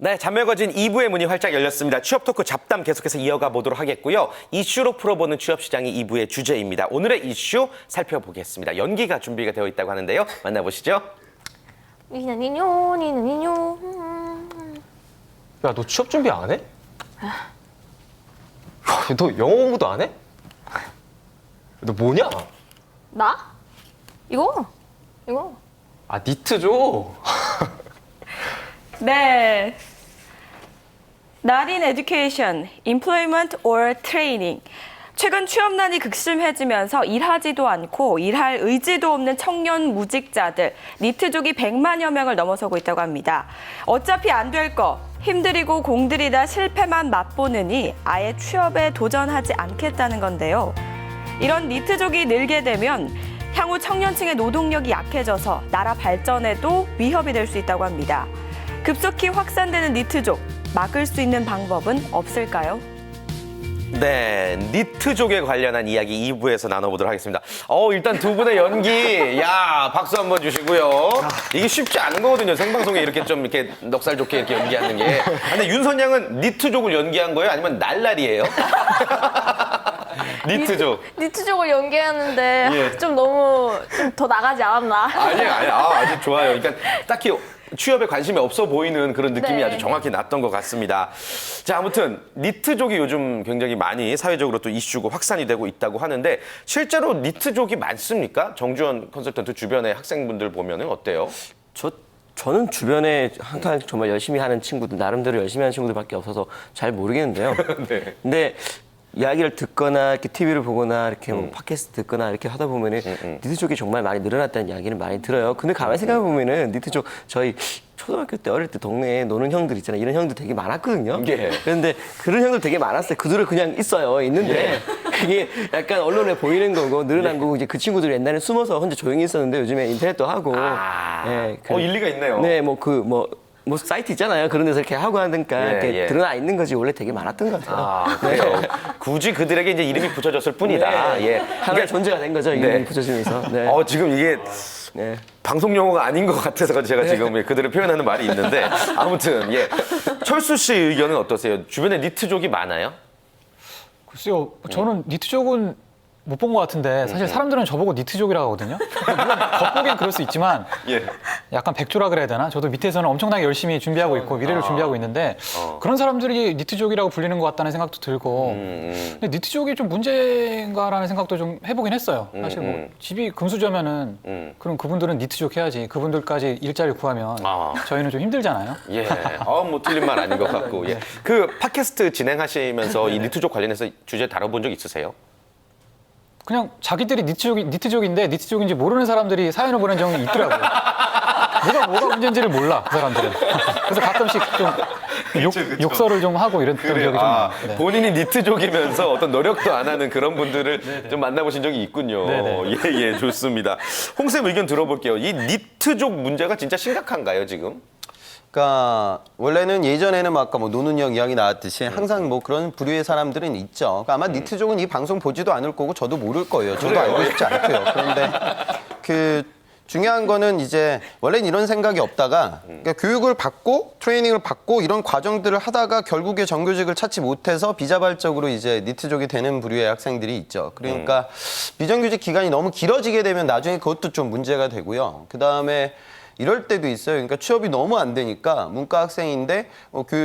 네, 잔매거진 2부의 문이 활짝 열렸습니다. 취업 토크 잡담 계속해서 이어가 보도록 하겠고요. 이슈로 풀어보는 취업 시장이 2부의 주제입니다. 오늘의 이슈 살펴보겠습니다. 연기가 준비가 되어 있다고 하는데요. 만나보시죠. 니냐니뇨 니냐니뇨. 야, 너 취업 준비 안 해? 너 영어 공부도 안 해? 너 뭐냐? 나? 이거? 아, 니트죠? 네. Not in education, employment or training. 최근 취업난이 극심해지면서 일하지도 않고 일할 의지도 없는 청년 무직자들, 니트족이 100만여 명을 넘어서고 있다고 합니다. 어차피 안 될 거, 힘들이고 공들이다 실패만 맛보느니 아예 취업에 도전하지 않겠다는 건데요. 이런 니트족이 늘게 되면 향후 청년층의 노동력이 약해져서 나라 발전에도 위협이 될 수 있다고 합니다. 급속히 확산되는 니트족, 막을 수 있는 방법은 없을까요? 네, 니트족에 관련한 이야기 2부에서 나눠보도록 하겠습니다. 일단 두 분의 연기, 야, 박수 한번 주시고요. 이게 쉽지 않은 거거든요. 생방송에 이렇게 좀 이렇게 넉살 좋게 이렇게 연기하는 게. 근데 윤선 양은 니트족을 연기한 거예요? 아니면 날라리예요? 니트족. 니트족을 연기하는데 예. 좀 너무 좀 더 나가지 않았나? 아니에요. 아주 좋아요. 그러니까 딱히 취업에 관심이 없어 보이는 그런 느낌이 네. 아주 정확히 났던 것 같습니다. 자, 아무튼 니트족이 요즘 굉장히 많이 사회적으로 또 이슈고 확산이 되고 있다고 하는데 실제로 니트족이 많습니까? 정주원 컨설턴트 주변의 학생분들 보면은 어때요? 저는 주변에 항상 정말 열심히 하는 친구들, 나름대로 열심히 하는 친구들밖에 없어서 잘 모르겠는데요. 네. 근데 이야기를 듣거나 이렇게 TV를 보거나 이렇게 뭐 팟캐스트 듣거나 이렇게 하다 보면은 니트족이 정말 많이 늘어났다는 이야기를 많이 들어요. 근데 가만히 생각해 보면은 니트족 저희 초등학교 때 어릴 때 동네에 노는 형들 있잖아요. 이런 형들 되게 많았거든요. 예. 그런데 그런 형들 되게 많았어요. 그들은 그냥 있어요. 있는데 그게 약간 언론에 보이는 거고 늘어난 거고 이제 그 친구들이 옛날에 숨어서 혼자 조용히 있었는데 요즘에 인터넷도 하고. 예, 일리가 있네요. 네, 뭐 사이트 있잖아요. 그런 데서 이렇게 하고 하니까 예, 이렇게 예. 드러나 있는 거지 원래 되게 많았던 것 같아요. 그래요. 굳이 그들에게 이제 이름이 붙여졌을 뿐이다. 네. 예. 하나의 존재가 된 거죠. 이름이 네. 붙여지면서. 네. 지금 이게 네. 방송 용어가 아닌 것 같아서 제가 지금 그들을 표현하는 말이 있는데 아무튼 예. 철수 씨 의견은 어떠세요? 주변에 니트족이 많아요? 글쎄요, 저는 니트족은 못 본 것 같은데 사실 사람들은 저보고 니트족이라고 하거든요. 물론 겉보기엔 그럴 수 있지만 예. 약간 백조라 그래야 되나? 저도 밑에서는 엄청나게 열심히 준비하고 있고 미래를 준비하고 있는데 그런 사람들이 니트족이라고 불리는 것 같다는 생각도 들고 근데 니트족이 좀 문제인가라는 생각도 좀 해보긴 했어요. 사실 뭐 집이 금수저면은 그럼 그분들은 니트족 해야지. 그분들까지 일자리 구하면 저희는 좀 힘들잖아요. 예. 뭐 틀린 말 아닌 것 같고. 예. 그 팟캐스트 진행하시면서 이 니트족 관련해서 주제 다뤄본 적 있으세요? 그냥 자기들이 니트족인데 니트족인지 모르는 사람들이 사연을 보낸 적이 있더라고요. 뭐가 문제인지를 몰라, 그 사람들은. 그래서 가끔씩 좀 욕설을 좀 하고 이랬던 기억이 좀 나요. 네. 본인이 니트족이면서 어떤 노력도 안 하는 그런 분들을 좀 만나보신 적이 있군요. 네네. 예, 좋습니다. 홍쌤 의견 들어볼게요. 이 니트족 문제가 진짜 심각한가요, 지금? 그러니까 원래는 예전에는 뭐 아까 뭐 노는 형 이야기 나왔듯이 항상 뭐 그런 부류의 사람들은 있죠. 그러니까 아마 니트족은 이 방송 보지도 않을 거고 저도 모를 거예요. 저도 알고 싶지 않고요. 그런데 그 중요한 거는 이제 원래는 이런 생각이 없다가 그러니까 교육을 받고 트레이닝을 받고 이런 과정들을 하다가 결국에 정규직을 찾지 못해서 비자발적으로 이제 니트족이 되는 부류의 학생들이 있죠. 그러니까 비정규직 기간이 너무 길어지게 되면 나중에 그것도 좀 문제가 되고요. 그다음에 이럴 때도 있어요. 그러니까 취업이 너무 안 되니까 문과 학생인데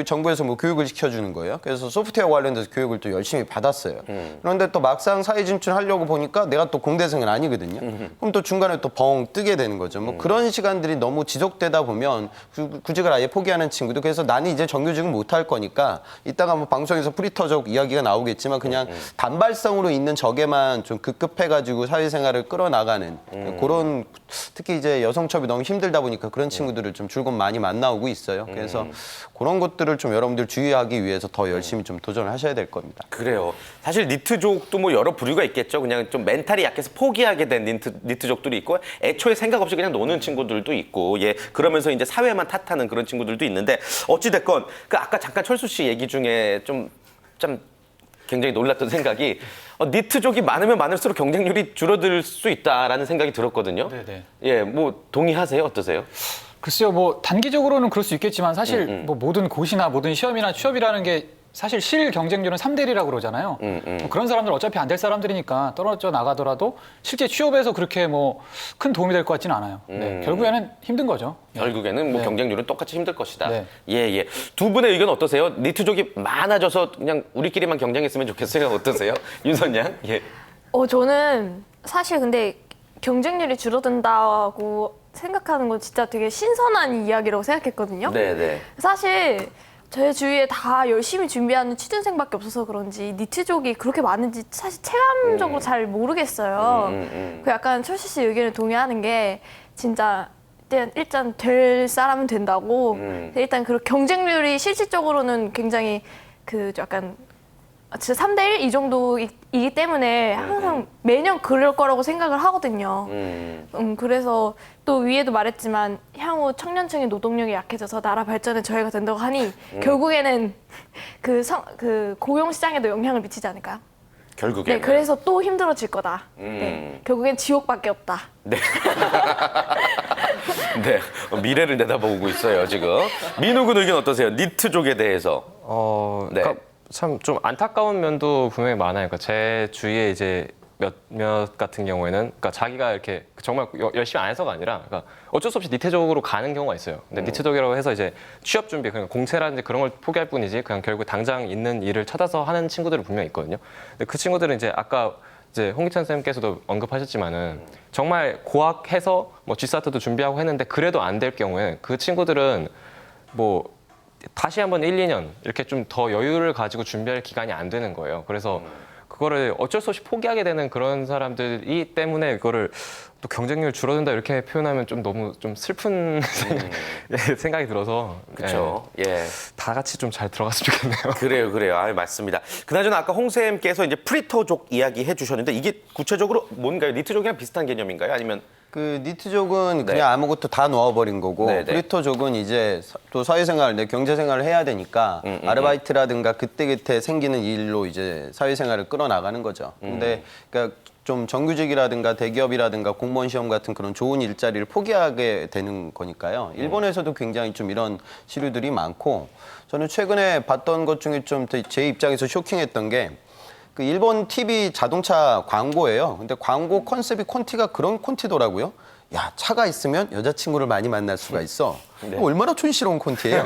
정부에서 뭐 교육을 시켜주는 거예요. 그래서 소프트웨어 관련돼서 교육을 또 열심히 받았어요. 그런데 또 막상 사회 진출하려고 보니까 내가 또 공대생은 아니거든요. 그럼 또 중간에 또 벙 뜨게 되는 거죠. 뭐 그런 시간들이 너무 지속되다 보면 구직을 아예 포기하는 친구도 그래서 나는 이제 정규직은 못 할 거니까 이따가 뭐 방송에서 프리터족 이야기가 나오겠지만 그냥 단발성으로 있는 적에만 좀 급급해가지고 사회생활을 끌어나가는 그런 특히 이제 여성 취업이 너무 힘들다 보니까 그런 친구들을 좀 줄곧 많이 만나오고 있어요. 그래서 그런 것들을 좀 여러분들 주의하기 위해서 더 열심히 좀 도전을 하셔야 될 겁니다. 그래요. 사실 니트족도 뭐 여러 부류가 있겠죠. 그냥 좀 멘탈이 약해서 포기하게 된 니트족들이 있고 애초에 생각 없이 그냥 노는 친구들도 있고 예 그러면서 이제 사회만 탓하는 그런 친구들도 있는데 어찌됐건 그 아까 잠깐 철수 씨 얘기 중에 좀 굉장히 놀랐던 생각이 니트족이 많으면 많을수록 경쟁률이 줄어들 수 있다라는 생각이 들었거든요. 네네. 예, 뭐 동의하세요? 어떠세요? 글쎄요, 뭐 단기적으로는 그럴 수 있겠지만 사실 뭐 모든 고시나 모든 시험이나 취업이라는 게 사실 실 경쟁률은 3대 1이라고 그러잖아요. 뭐 그런 사람들은 어차피 안 될 사람들이니까 떨어져 나가더라도 실제 취업에서 그렇게 뭐 큰 도움이 될 것 같지는 않아요. 네, 결국에는 힘든 거죠. 결국에는 뭐 네. 경쟁률은 똑같이 힘들 것이다. 네. 예, 예. 두 분의 의견 어떠세요? 니트족이 많아져서 그냥 우리끼리만 경쟁했으면 좋겠어요. 어떠세요? 윤선 양? 예. 저는 사실 근데 경쟁률이 줄어든다고 생각하는 건 진짜 되게 신선한 이야기라고 생각했거든요. 네, 네. 사실 제 주위에 다 열심히 준비하는 취준생밖에 없어서 그런지 니트족이 그렇게 많은지 사실 체감적으로 잘 모르겠어요. 그 약간 철수 씨 의견에 동의하는 게 진짜 일단 될 사람은 된다고. 일단 그 경쟁률이 실질적으로는 굉장히 그 약간 진짜 3대 1 이 정도이기 때문에 항상 매년 그럴 거라고 생각을 하거든요. 그래서 또 위에도 말했지만 향후 청년층의 노동력이 약해져서 나라 발전에 저해가 된다고 하니 결국에는 그 고용 시장에도 영향을 미치지 않을까요? 결국에. 네, 그래서 또 힘들어질 거다. 네, 결국엔 지옥밖에 없다. 네. 네. 미래를 내다보고 있어요, 지금. 민우 군 의견 어떠세요? 니트족에 대해서. 네. 그러니까 참 좀 안타까운 면도 분명히 많아요. 그러니까 제 주위에 이제 몇몇 같은 경우에는 그러니까 자기가 이렇게 정말 열심히 안 해서가 아니라 그러니까 어쩔 수 없이 니트족으로 가는 경우가 있어요. 근데 니트족이라고 해서 이제 취업 준비, 그냥 공채라든지 그런 걸 포기할 뿐이지 그냥 결국 당장 있는 일을 찾아서 하는 친구들은 분명히 있거든요. 근데 그 친구들은 이제 아까 이제 홍기찬 선생님께서도 언급하셨지만은 정말 고학해서 뭐 G사트도 준비하고 했는데 그래도 안 될 경우에 그 친구들은 뭐 다시 한번 1, 2년 이렇게 좀 더 여유를 가지고 준비할 기간이 안 되는 거예요. 그래서 그거를 어쩔 수 없이 포기하게 되는 그런 사람들이 때문에 그거를 또 경쟁률 줄어든다 이렇게 표현하면 좀 너무 좀 슬픈 생각이 들어서 그렇죠. 예. 다 같이 좀 잘 들어갔으면 좋겠네요. 그래요, 그래요. 아, 맞습니다. 그나저나 아까 홍쌤께서 이제 프리터족 이야기 해주셨는데 이게 구체적으로 뭔가요? 니트족이랑 비슷한 개념인가요? 아니면 그 니트족은 네. 그냥 아무것도 다 놓아버린 거고 네, 네. 프리터족은 이제 또 사회생활, 경제생활을 해야 되니까 아르바이트라든가 그때그때 생기는 일로 이제 사회생활을 끌어나가는 거죠. 근데 그러니까 좀 정규직이라든가 대기업이라든가 공무원 시험 같은 그런 좋은 일자리를 포기하게 되는 거니까요. 일본에서도 굉장히 좀 이런 시류들이 많고 저는 최근에 봤던 것 중에 좀 제 입장에서 쇼킹했던 게 그 일본 TV 자동차 광고예요. 근데 광고 컨셉이 콘티가 그런 콘티더라고요. 야, 차가 있으면 여자친구를 많이 만날 수가 있어. 이거 얼마나 촌스러운 콘티예요.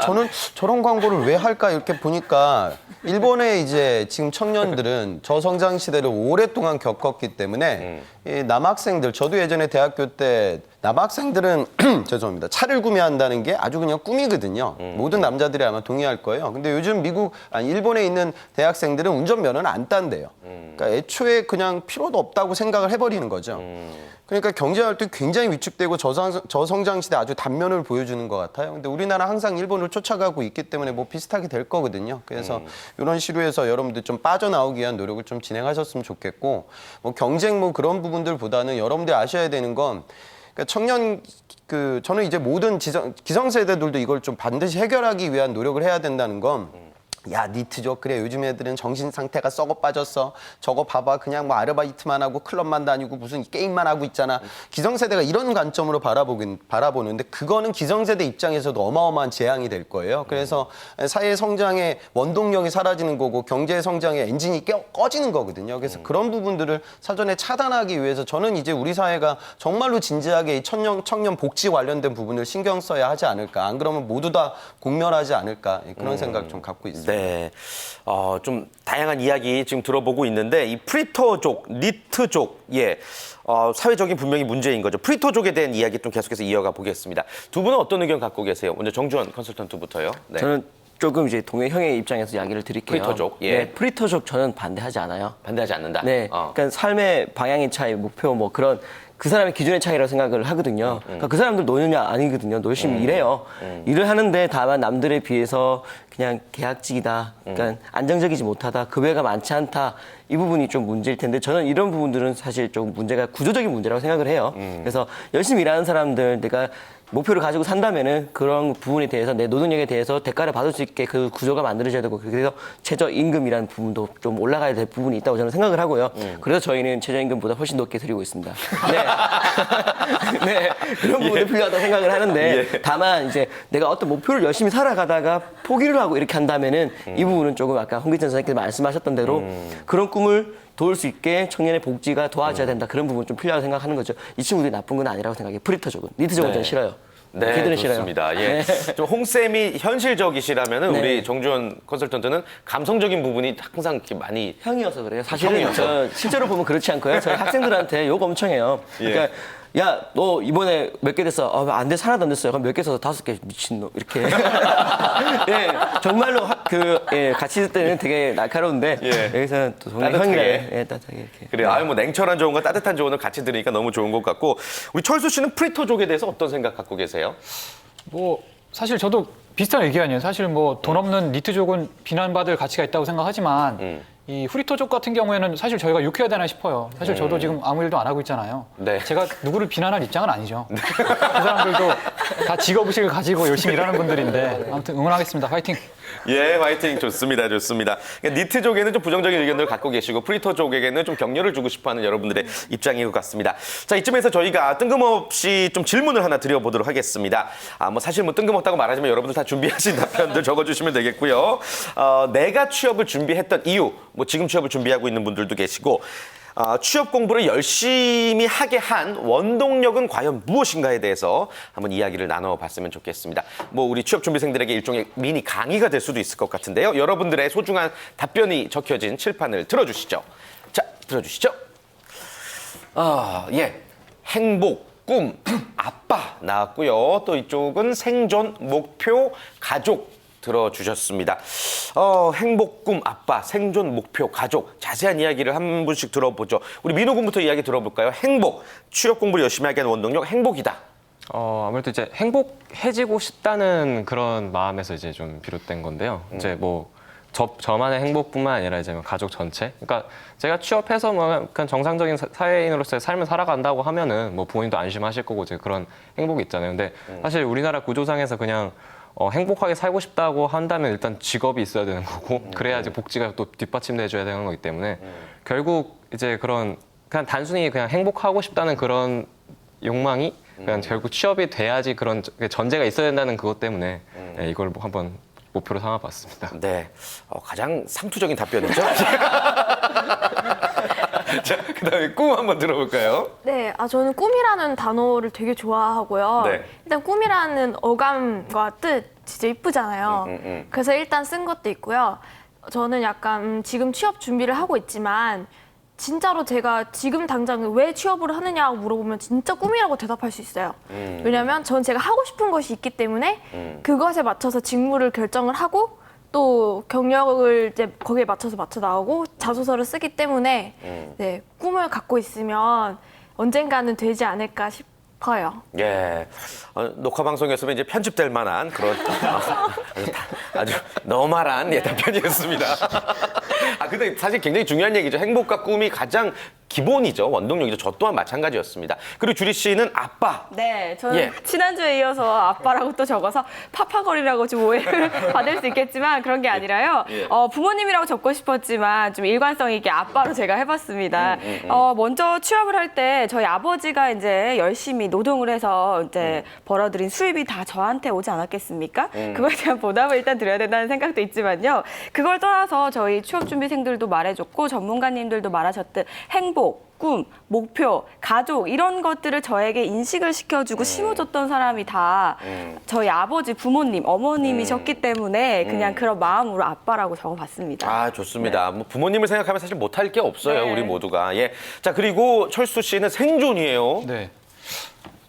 저는 저런 광고를 왜 할까 이렇게 보니까 일본의 이제 지금 청년들은 저성장 시대를 오랫동안 겪었기 때문에 이 남학생들, 저도 예전에 대학교 때 남학생들은 죄송합니다. 차를 구매한다는 게 아주 그냥 꿈이거든요. 모든 남자들이 아마 동의할 거예요. 근데 요즘 일본에 있는 대학생들은 운전면허는 안 딴대요. 그러니까 애초에 그냥 필요도 없다고 생각을 해버리는 거죠. 그러니까 경제활동이 굉장히 위축되고 저성장 시대 아주 단면을 보여주는 것 같아요. 근데 우리나라 항상 일본을 쫓아가고 있기 때문에 뭐 비슷하게 될 거거든요. 그래서 이런 시류에서 여러분들 좀 빠져나오기 위한 노력을 좀 진행하셨으면 좋겠고, 뭐 경쟁 뭐 그런 부분들보다는 여러분들이 아셔야 되는 건 그러니까 저는 이제 모든 기성세대들도 이걸 좀 반드시 해결하기 위한 노력을 해야 된다는 건 야, 니트족. 그래, 요즘 애들은 정신 상태가 썩어 빠졌어. 저거 봐봐. 그냥 뭐 아르바이트만 하고 클럽만 다니고 무슨 게임만 하고 있잖아. 기성세대가 이런 관점으로 바라보는데 그거는 기성세대 입장에서도 어마어마한 재앙이 될 거예요. 그래서 사회 성장의 원동력이 사라지는 거고 경제 성장의 엔진이 꺼지는 거거든요. 그래서 그런 부분들을 사전에 차단하기 위해서 저는 이제 우리 사회가 정말로 진지하게 이 청년 복지 관련된 부분을 신경 써야 하지 않을까. 안 그러면 모두 다 공멸하지 않을까. 그런 생각 좀 갖고 있습니다. 네, 좀 다양한 이야기 지금 들어보고 있는데 이 프리터족, 니트족, 예, 사회적인 분명히 문제인 거죠. 프리터족에 대한 이야기 좀 계속해서 이어가 보겠습니다. 두 분은 어떤 의견 갖고 계세요? 먼저 정주원 컨설턴트부터요. 네. 저는 조금 이제 동해 형의 입장에서 이야기를 드릴게요. 프리터족, 예. 네, 프리터족 저는 반대하지 않아요. 반대하지 않는다. 네, 그러니까 삶의 방향의 차이, 목표 뭐 그런 그 사람의 기준의 차이라고 생각을 하거든요. 그러니까 그 사람들 노느냐 아니거든요. 열심히 일해요. 일을 하는데 다만 남들에 비해서 그냥 계약직이다. 그러니까 안정적이지 못하다. 급여가 많지 않다. 이 부분이 좀 문제일 텐데 저는 이런 부분들은 사실 좀 문제가 구조적인 문제라고 생각을 해요. 그래서 열심히 일하는 사람들, 내가 목표를 가지고 산다면은 그런 부분에 대해서 내 노동력에 대해서 대가를 받을 수 있게 그 구조가 만들어져야 되고 그래서 최저임금이라는 부분도 좀 올라가야 될 부분이 있다고 저는 생각을 하고요. 그래서 저희는 최저임금보다 훨씬 높게 드리고 있습니다. 네, 네 그런 부분도 필요하다고 생각을 하는데 다만 이제 내가 어떤 목표를 열심히 살아가다가 포기를 하고 이렇게 한다면은 이 부분은 조금 아까 홍기찬 선생님께서 말씀하셨던 대로 그런 꿈을 도울 수 있게 청년의 복지가 도와줘야 된다. 그런 부분 좀 필요하다고 생각하는 거죠. 이 친구들이 나쁜 건 아니라고 생각해요. 프리터족은. 니트족은 저는 싫어요. 네, 걔들은 좋습니다. 싫어요. 예. 좀 홍쌤이 현실적이시라면은 네. 우리 정주원 컨설턴트는 감성적인 부분이 항상 이렇게 많이 형이어서 그래요. 사실은 형이어서. 저 실제로 보면 그렇지 않고요. 저희 학생들한테 욕 엄청 해요. 그러니까 야, 너 이번에 몇 개 됐어? 안 돼, 하나도 안 됐어요. 그럼 몇 개 써서 5개 미친놈 이렇게. 예, 정말로 같이 있을 때는 되게 날카로운데 여기서는 또 동네 따뜻하게. 형이래. 따뜻하게 이렇게. 그래요. 아유, 뭐 냉철한 조언과 따뜻한 조언을 같이 들으니까 너무 좋은 것 같고 우리 철수 씨는 프리터족에 대해서 어떤 생각 갖고 계세요? 뭐 사실 저도 비슷한 의견이에요. 사실 뭐 돈 없는 니트족은 비난받을 가치가 있다고 생각하지만 이 후리터족 같은 경우에는 사실 저희가 욕해야 되나 싶어요. 사실 저도 지금 아무 일도 안 하고 있잖아요. 네. 제가 누구를 비난할 입장은 아니죠. 그 사람들도 다 직업의식을 가지고 열심히 일하는 분들인데 아무튼 응원하겠습니다. 화이팅! 예, 화이팅. 좋습니다. 좋습니다. 그러니까 니트족에는 좀 부정적인 의견을 갖고 계시고 프리터족에게는 좀 격려를 주고 싶어하는 여러분들의 입장인 것 같습니다. 자, 이쯤에서 저희가 뜬금없이 좀 질문을 하나 드려보도록 하겠습니다. 뭐 사실 뭐 뜬금없다고 말하지만 여러분들 다 준비하신 답변들 적어주시면 되겠고요. 내가 취업을 준비했던 이유, 뭐 지금 취업을 준비하고 있는 분들도 계시고 취업 공부를 열심히 하게 한 원동력은 과연 무엇인가에 대해서 한번 이야기를 나눠봤으면 좋겠습니다. 뭐 우리 취업 준비생들에게 일종의 미니 강의가 될 수도 있을 것 같은데요. 여러분들의 소중한 답변이 적혀진 칠판을 들어주시죠. 자, 들어주시죠. 행복, 꿈, 아빠 나왔고요. 또 이쪽은 생존, 목표, 가족 들어주셨습니다. 행복, 꿈, 아빠, 생존, 목표, 가족. 자세한 이야기를 한 분씩 들어보죠. 우리 민호 군부터 이야기 들어볼까요? 행복, 취업 공부를 열심히 하게 하는 원동력, 행복이다. 아무래도 이제 행복해지고 싶다는 그런 마음에서 이제 좀 비롯된 건데요. 이제 뭐 저만의 행복뿐만 아니라 이제 가족 전체. 그러니까 제가 취업해서 뭐 약간 정상적인 사회인으로서의 삶을 살아간다고 하면은 뭐 부모님도 안심하실 거고 이제 그런 행복이 있잖아요. 근데 사실 우리나라 구조상에서 그냥 행복하게 살고 싶다고 한다면 일단 직업이 있어야 되는 거고 그래야지 복지가 또 뒷받침돼 줘야 되는 거기 때문에 결국 이제 그냥 단순히 그냥 행복하고 싶다는 그런 욕망이 그냥 결국 취업이 돼야지 그런 전제가 있어야 된다는 그것 때문에 이걸 한번 목표로 삼아봤습니다. 네, 가장 상투적인 답변이죠. 자, 그다음에 꿈 한번 들어볼까요? 네, 저는 꿈이라는 단어를 되게 좋아하고요. 네. 일단 꿈이라는 어감과 뜻 진짜 이쁘잖아요. 그래서 일단 쓴 것도 있고요. 저는 약간 지금 취업 준비를 하고 있지만 진짜로 제가 지금 당장 왜 취업을 하느냐고 물어보면 진짜 꿈이라고 대답할 수 있어요. 왜냐하면 전 제가 하고 싶은 것이 있기 때문에 그것에 맞춰서 직무를 결정을 하고 또 경력을 이제 거기에 맞춰 나오고 자소서를 쓰기 때문에 네, 꿈을 갖고 있으면 언젠가는 되지 않을까 싶어요. 예, 녹화 방송이었으면 이제 편집될 만한 그런 아주 너말한 답변이었습니다. 근데 사실 굉장히 중요한 얘기죠. 행복과 꿈이 가장 기본이죠. 원동력이죠. 저 또한 마찬가지였습니다. 그리고 주리 씨는 아빠. 네, 저는 지난주에 이어서 아빠라고 또 적어서 파파거리라고 좀 오해를 받을 수 있겠지만 그런 게 아니라요. 부모님이라고 적고 싶었지만 좀 일관성 있게 아빠로 제가 해봤습니다. 먼저 취업을 할 때 저희 아버지가 이제 열심히 노동을 해서 이제 벌어들인 수입이 다 저한테 오지 않았겠습니까? 그거에 대한 보답을 일단 드려야 된다는 생각도 있지만요. 그걸 떠나서 저희 취업 준비생들도 말해줬고 전문가님들도 말하셨듯 행복, 꿈, 목표, 가족 이런 것들을 저에게 인식을 시켜주고 심어줬던 사람이 다 저희 아버지, 부모님, 어머님이셨기 때문에 그냥 그런 마음으로 아빠라고 적어봤습니다. 좋습니다. 뭐 부모님을 생각하면 사실 못할 게 없어요. 네. 우리 모두가. 예. 자, 그리고 철수 씨는 생존이에요. 네.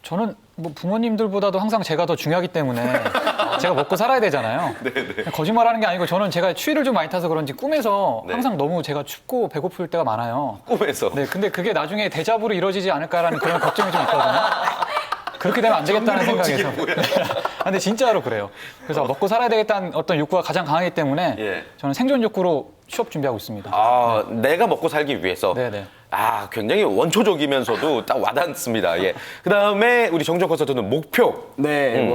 저는 뭐 부모님들보다도 항상 제가 더 중요하기 때문에 제가 먹고 살아야 되잖아요. 거짓말하는 게 아니고 저는 제가 추위를 좀 많이 타서 그런지 꿈에서 항상 너무 제가 춥고 배고플 때가 많아요. 꿈에서. 네, 근데 그게 나중에 대자보로 이루어지지 않을까라는 그런 걱정이 좀 있거든요. 그렇게 되면 안 되겠다는 생각에서. 근데 진짜로 그래요. 그래서 먹고 살아야 되겠다는 어떤 욕구가 가장 강하기 때문에 저는 생존 욕구로 취업 준비하고 있습니다. 내가 먹고 살기 위해서. 네네. 굉장히 원초적이면서도 딱 와닿습니다. 예. 그다음에 우리 정정 컨설턴트는 목표. 네,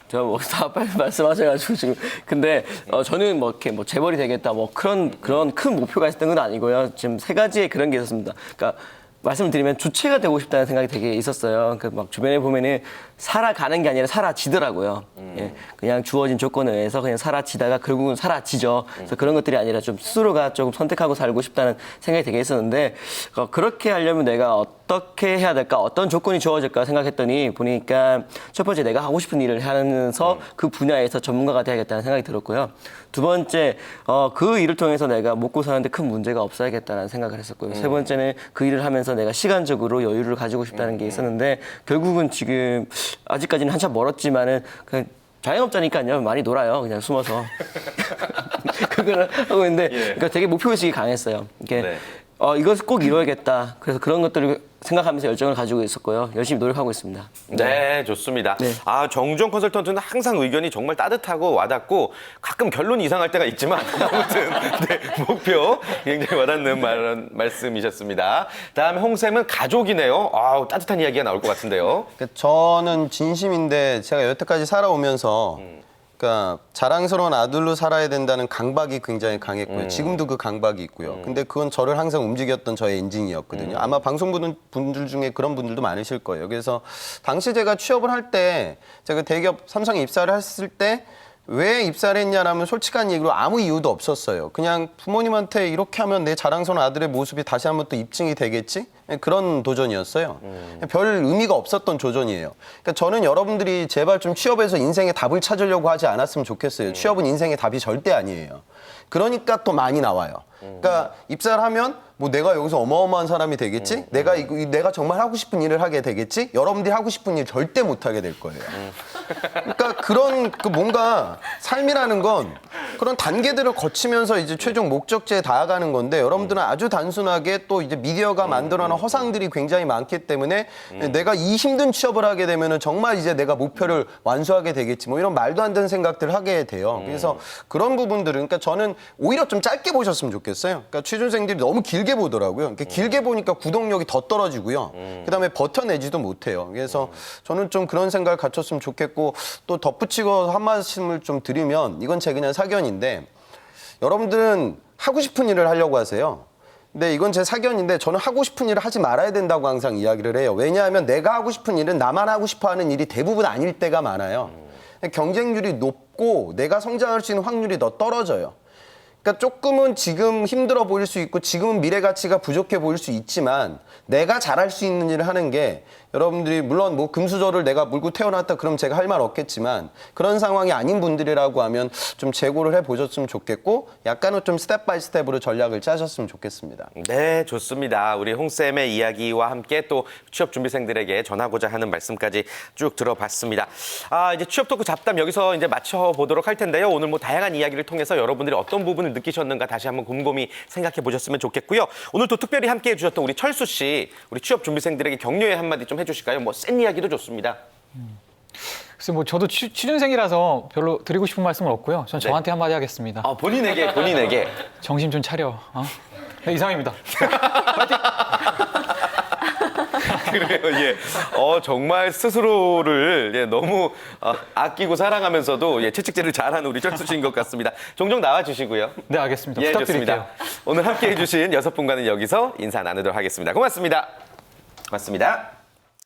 제가 다 빨리 말씀하셔가지고 지금. 근데 저는 이렇게 재벌이 되겠다 그런 큰 목표가 있었던 건 아니고요. 지금 세 가지의 그런 게 있었습니다. 그러니까 말씀을 드리면 주체가 되고 싶다는 생각이 되게 있었어요. 주변에 보면은 살아가는 게 아니라 사라지더라고요. 예, 그냥 주어진 조건에 의해서 그냥 사라지다가 결국은 사라지죠. 그래서 그런 것들이 아니라 좀 스스로가 조금 선택하고 살고 싶다는 생각이 되게 있었는데 그렇게 하려면 내가 어떻게 해야 될까? 어떤 조건이 주어질까 생각했더니 보니까 첫 번째 내가 하고 싶은 일을 하면서 그 분야에서 전문가가 돼야겠다는 생각이 들었고요. 두 번째 그 일을 통해서 내가 먹고 사는데 큰 문제가 없어야겠다는 생각을 했었고요. 세 번째는 그 일을 하면서 내가 시간적으로 여유를 가지고 싶다는 게 있었는데 결국은 지금 아직까지는 한참 멀었지만은 그냥 자영업자니까요. 많이 놀아요. 그냥 숨어서. 그거를 하고 있는데 그러니까 되게 목표의식이 강했어요. 이게 네. 이것을 꼭 이뤄야겠다. 그래서 그런 것들을 생각하면서 열정을 가지고 있었고요. 열심히 노력하고 있습니다. 네, 좋습니다. 네. 정주영 컨설턴트는 항상 의견이 정말 따뜻하고 와닿고 가끔 결론이 이상할 때가 있지만 아무튼 목표 굉장히 와닿는 말씀이셨습니다. 다음에 홍쌤은 가족이네요. 따뜻한 이야기가 나올 것 같은데요. 그러니까 저는 진심인데 제가 여태까지 살아오면서 그러니까 자랑스러운 아들로 살아야 된다는 강박이 굉장히 강했고요. 지금도 그 강박이 있고요. 근데 그건 저를 항상 움직였던 저의 엔진이었거든요. 아마 방송 보는 분들 중에 그런 분들도 많으실 거예요. 그래서 당시 제가 취업을 할 때 제가 대기업 삼성에 입사를 했을 때 왜 입사를 했냐라면 솔직한 얘기로 아무 이유도 없었어요. 그냥 부모님한테 이렇게 하면 내 자랑스러운 아들의 모습이 다시 한번 또 입증이 되겠지? 그런 도전이었어요. 별 의미가 없었던 도전이에요. 그러니까 저는 여러분들이 제발 좀 취업에서 인생의 답을 찾으려고 하지 않았으면 좋겠어요. 취업은 인생의 답이 절대 아니에요. 그러니까 또 많이 나와요. 그러니까 입사를 하면 내가 여기서 어마어마한 사람이 되겠지? 내가 정말 하고 싶은 일을 하게 되겠지? 여러분들이 하고 싶은 일 절대 못 하게 될 거예요. 그러니까 그런 뭔가 삶이라는 건 그런 단계들을 거치면서 이제 최종 목적지에 다가가는 건데 여러분들은 아주 단순하게 또 이제 미디어가 만들어놓은 허상들이 굉장히 많기 때문에 내가 이 힘든 취업을 하게 되면은 정말 이제 내가 목표를 완수하게 되겠지 이런 말도 안 되는 생각들을 하게 돼요. 그래서 그런 부분들은 그러니까 저는 오히려 좀 짧게 보셨으면 좋겠어요. 그러니까 취준생들이 너무 길게 보더라고요. 그러니까 길게 보니까 구독력이 더 떨어지고요. 그다음에 버텨내지도 못해요. 그래서 저는 좀 그런 생각을 갖췄으면 좋겠고 또 덧붙이고 한 말씀을 좀 드리면 이건 제 그냥 사견인데 여러분들은 하고 싶은 일을 하려고 하세요. 근데 이건 제 사견인데 저는 하고 싶은 일을 하지 말아야 된다고 항상 이야기를 해요. 왜냐하면 내가 하고 싶은 일은 나만 하고 싶어 하는 일이 대부분 아닐 때가 많아요. 경쟁률이 높고 내가 성장할 수 있는 확률이 더 떨어져요. 그러니까 조금은 지금 힘들어 보일 수 있고 지금은 미래 가치가 부족해 보일 수 있지만 내가 잘할 수 있는 일을 하는 게 여러분들이 물론 금수저를 내가 물고 태어났다 그럼 제가 할 말 없겠지만 그런 상황이 아닌 분들이라고 하면 좀 재고를 해보셨으면 좋겠고 약간은 좀 스텝 바이 스텝으로 전략을 짜셨으면 좋겠습니다. 네, 좋습니다. 우리 홍쌤의 이야기와 함께 또 취업 준비생들에게 전하고자 하는 말씀까지 쭉 들어봤습니다. 이제 취업 토크 잡담 여기서 이제 마쳐보도록 할 텐데요. 오늘 다양한 이야기를 통해서 여러분들이 어떤 부분을 느끼셨는가 다시 한번 곰곰이 생각해 보셨으면 좋겠고요. 오늘 또 특별히 함께 해주셨던 우리 철수 씨, 우리 취업 준비생들에게 격려의 한마디 좀 해주실까요? 센 이야기도 좋습니다. 그래서 저도 취준생이라서 별로 드리고 싶은 말씀은 없고요. 전 저한테 한마디 하겠습니다. 본인에게. 정신 좀 차려. 네, 이상입니다. 그래요, 예. 정말 스스로를 너무 아끼고 사랑하면서도 채찍질을 잘하는 우리 철수 씨인 것 같습니다. 종종 나와주시고요. 네, 알겠습니다. 예, 부탁드릴게요. 좋습니다. 오늘 함께 해주신 6분과는 여기서 인사 나누도록 하겠습니다. 고맙습니다. 고맙습니다.